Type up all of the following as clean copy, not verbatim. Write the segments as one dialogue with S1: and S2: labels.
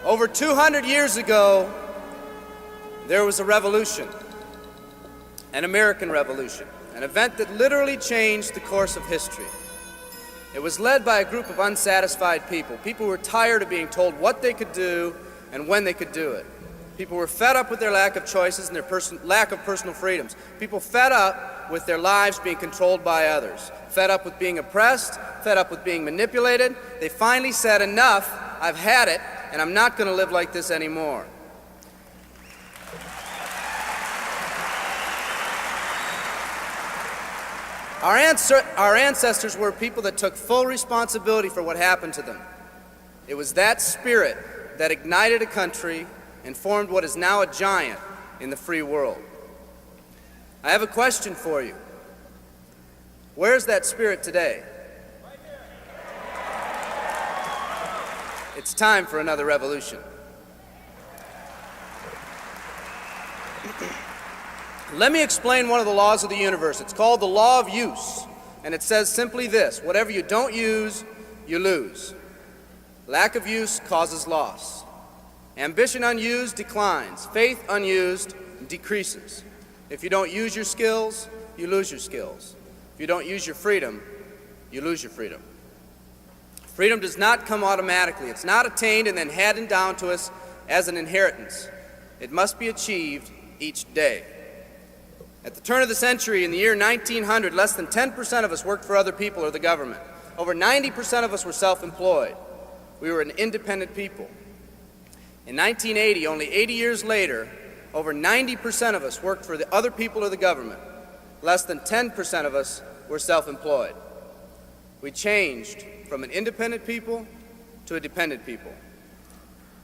S1: Over 200 years ago, there was a revolution, an American Revolution, an event that literally changed the course of history. It was led by a group of unsatisfied people. People who were tired of being told what they could do and when they could do it. People were fed up with their lack of choices and their lack of personal freedoms. People fed up with their lives being controlled by others. Fed up with being oppressed, fed up with being manipulated. They finally said, enough, I've had it, and I'm not going to live like this anymore. Our ancestors were people that took full responsibility for what happened to them. It was that spirit that ignited a country and formed what is now a giant in the free world. I have a question for you. Where's that spirit today? It's time for another revolution. Let me explain one of the laws of the universe. It's called the law of use, and it says simply this: whatever you don't use, you lose. Lack of use causes loss. Ambition unused declines. Faith unused decreases. If you don't use your skills, you lose your skills. If you don't use your freedom, you lose your freedom. Freedom does not come automatically. It's not attained and then handed down to us as an inheritance. It must be achieved each day. At the turn of the century, in the year 1900, less than 10% of us worked for other people or the government. Over 90% of us were self-employed. We were an independent people. In 1980, only 80 years later, over 90% of us worked for the other people or the government. Less than 10% of us were self-employed. We changed from an independent people to a dependent people.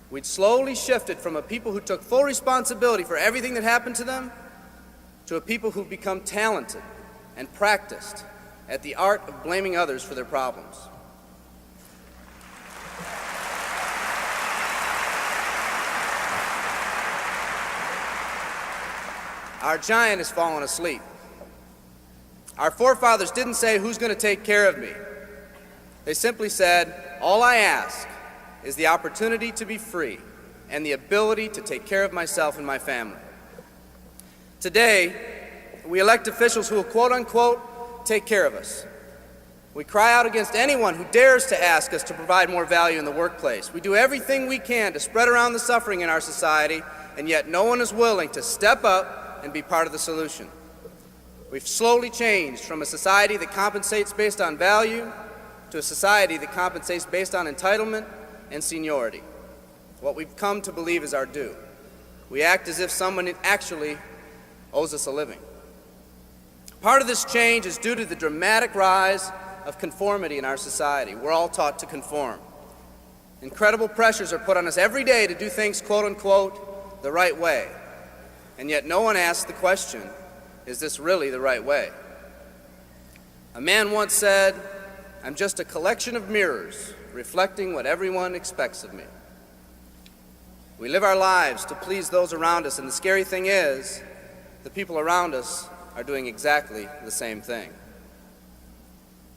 S1: We'd slowly shifted from a people who took full responsibility for everything that happened to them to a people who've become talented and practiced at the art of blaming others for their problems. Our giant has fallen asleep. Our forefathers didn't say, who's going to take care of me? They simply said, all I ask is the opportunity to be free and the ability to take care of myself and my family. Today, we elect officials who will, quote unquote, take care of us. We cry out against anyone who dares to ask us to provide more value in the workplace. We do everything we can to spread around the suffering in our society, and yet no one is willing to step up and be part of the solution. We've slowly changed from a society that compensates based on value to a society that compensates based on entitlement and seniority. What we've come to believe is our due. We act as if someone actually owes us a living. Part of this change is due to the dramatic rise of conformity in our society. We're all taught to conform. Incredible pressures are put on us every day to do things, quote unquote, the right way. And yet no one asks the question, is this really the right way? A man once said, I'm just a collection of mirrors reflecting what everyone expects of me. We live our lives to please those around us, and the scary thing is, the people around us are doing exactly the same thing.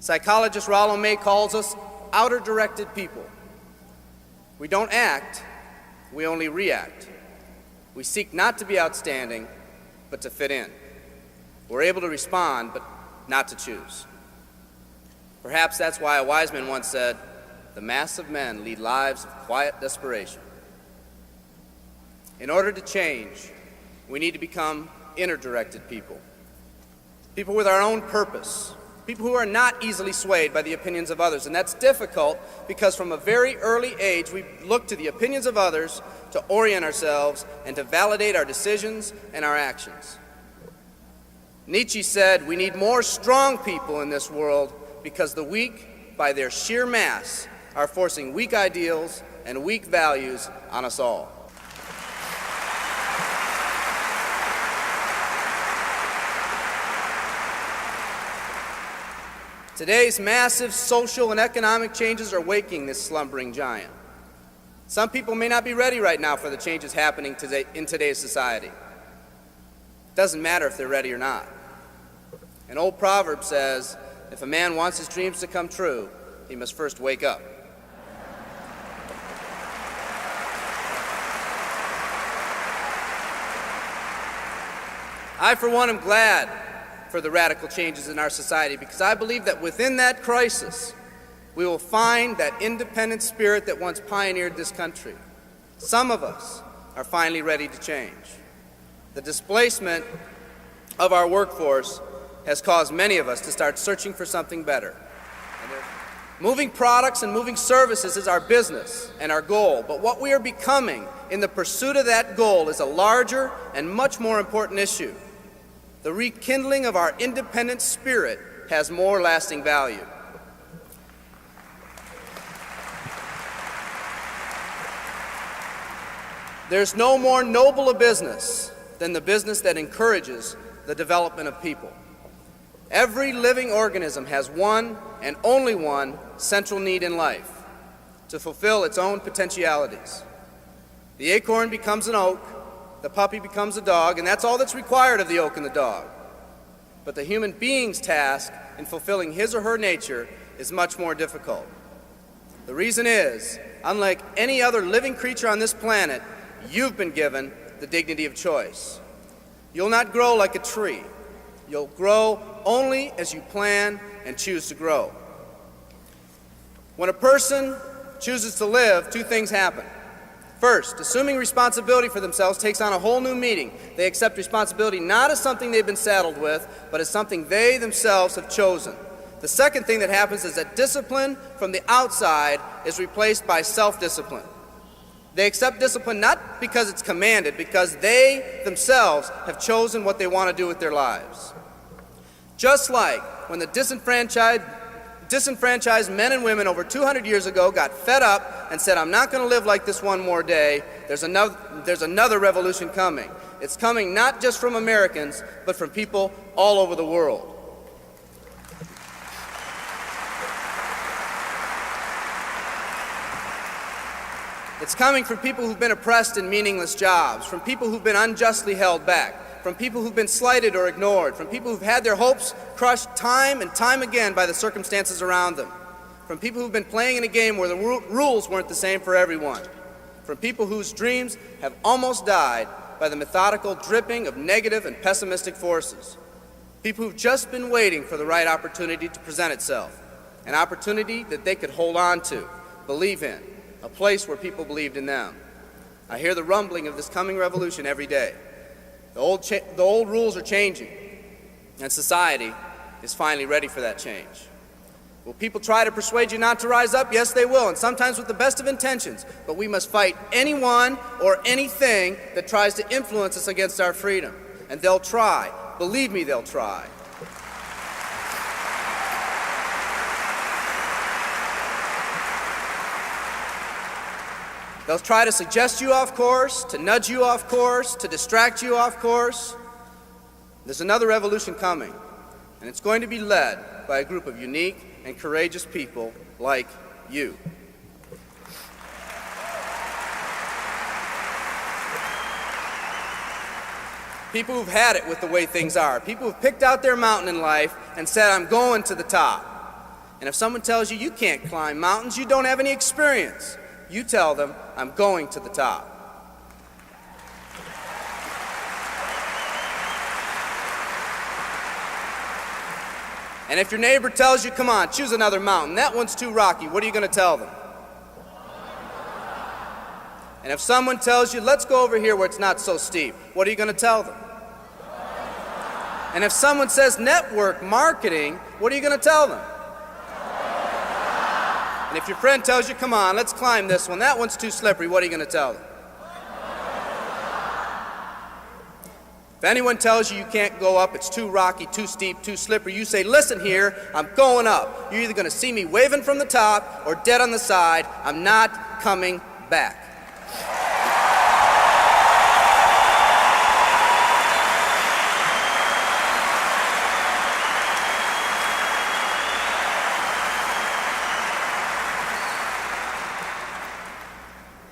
S1: Psychologist Rollo May calls us outer-directed people. We don't act, we only react. We seek not to be outstanding, but to fit in. We're able to respond, but not to choose. Perhaps that's why a wise man once said, the mass of men lead lives of quiet desperation. In order to change, we need to become inner-directed people. People with our own purpose. People who are not easily swayed by the opinions of others. And that's difficult because from a very early age, we look to the opinions of others to orient ourselves and to validate our decisions and our actions. Nietzsche said, we need more strong people in this world because the weak, by their sheer mass, are forcing weak ideals and weak values on us all. Today's massive social and economic changes are waking this slumbering giant. Some people may not be ready right now for the changes happening today in today's society. It doesn't matter if they're ready or not. An old proverb says, if a man wants his dreams to come true, he must first wake up. I, for one, am glad for the radical changes in our society because I believe that within that crisis, we will find that independent spirit that once pioneered this country. Some of us are finally ready to change. The displacement of our workforce has caused many of us to start searching for something better. Moving products and moving services is our business and our goal, but what we are becoming in the pursuit of that goal is a larger and much more important issue. The rekindling of our independent spirit has more lasting value. There's no more noble a business than the business that encourages the development of people. Every living organism has one and only one central need in life: to fulfill its own potentialities. The acorn becomes an oak, the puppy becomes a dog, and that's all that's required of the oak and the dog. But the human being's task in fulfilling his or her nature is much more difficult. The reason is, unlike any other living creature on this planet, you've been given the dignity of choice. You'll not grow like a tree. You'll grow only as you plan and choose to grow. When a person chooses to live, two things happen. First, assuming responsibility for themselves takes on a whole new meaning. They accept responsibility not as something they've been saddled with, but as something they themselves have chosen. The second thing that happens is that discipline from the outside is replaced by self-discipline. They accept discipline not because it's commanded, because they themselves have chosen what they want to do with their lives. Just like when the disenfranchised men and women over 200 years ago got fed up and said, "I'm not going to live like this one more day," there's another revolution coming. It's coming not just from Americans, but from people all over the world. It's coming from people who've been oppressed in meaningless jobs, from people who've been unjustly held back, from people who've been slighted or ignored, from people who've had their hopes crushed time and time again by the circumstances around them, from people who've been playing in a game where the rules weren't the same for everyone, from people whose dreams have almost died by the methodical dripping of negative and pessimistic forces, people who've just been waiting for the right opportunity to present itself, an opportunity that they could hold on to, believe in, a place where people believed in them. I hear the rumbling of this coming revolution every day. The old rules are changing, and society is finally ready for that change. Will people try to persuade you not to rise up? Yes, they will, and sometimes with the best of intentions. But we must fight anyone or anything that tries to influence us against our freedom. And they'll try. Believe me, they'll try. They'll try to suggest you off course, to nudge you off course, to distract you off course. There's another revolution coming, and it's going to be led by a group of unique and courageous people like you. People who've had it with the way things are. People who've picked out their mountain in life and said, "I'm going to the top." And if someone tells you you can't climb mountains, you don't have any experience, you tell them, "I'm going to the top." And if your neighbor tells you, "Come on, choose another mountain, that one's too rocky," what are you going to tell them? And if someone tells you, "Let's go over here where it's not so steep," what are you going to tell them? And if someone says network marketing, what are you going to tell them? And if your friend tells you, "Come on, let's climb this one, that one's too slippery," what are you going to tell them? If anyone tells you you can't go up, it's too rocky, too steep, too slippery, you say, "Listen here, I'm going up. You're either going to see me waving from the top or dead on the side. I'm not coming back."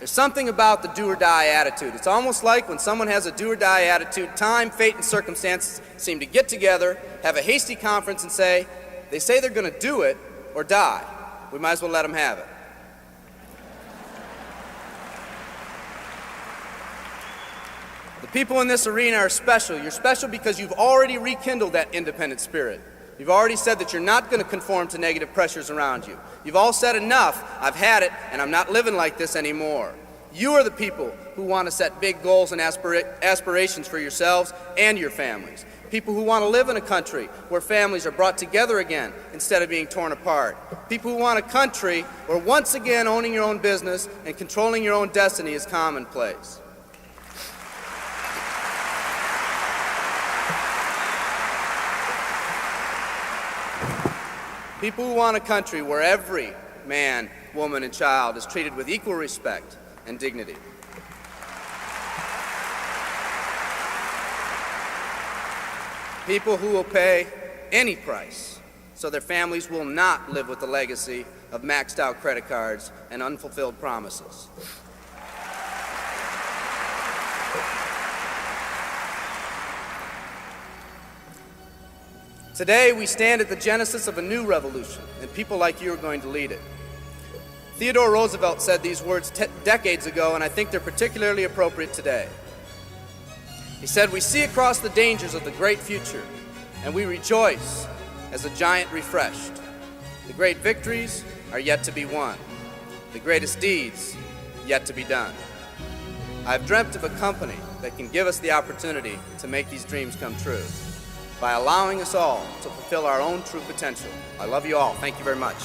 S1: There's something about the do-or-die attitude. It's almost like when someone has a do-or-die attitude, time, fate, and circumstances seem to get together, have a hasty conference, and say, they say they're going to do it or die. We might as well let them have it. The People in this arena are special. You're special because you've already rekindled that independent spirit. You've already said that you're not going to conform to negative pressures around you. You've all said enough, I've had it, and I'm not living like this anymore. You are the people who want to set big goals and aspirations for yourselves and your families. People who want to live in a country where families are brought together again instead of being torn apart. People who want a country where once again owning your own business and controlling your own destiny is commonplace. People who want a country where every man, woman, and child is treated with equal respect and dignity. People who will pay any price so their families will not live with the legacy of maxed out credit cards and unfulfilled promises. Today, we stand at the genesis of a new revolution, and people like you are going to lead it. Theodore Roosevelt said these words decades ago, and I think they're particularly appropriate today. He said, "We see across the dangers of the great future, and we rejoice as a giant refreshed. The great victories are yet to be won, the greatest deeds yet to be done. I've dreamt of a company that can give us the opportunity to make these dreams come true by allowing us all to fulfill our own true potential. I love you all. Thank you very much."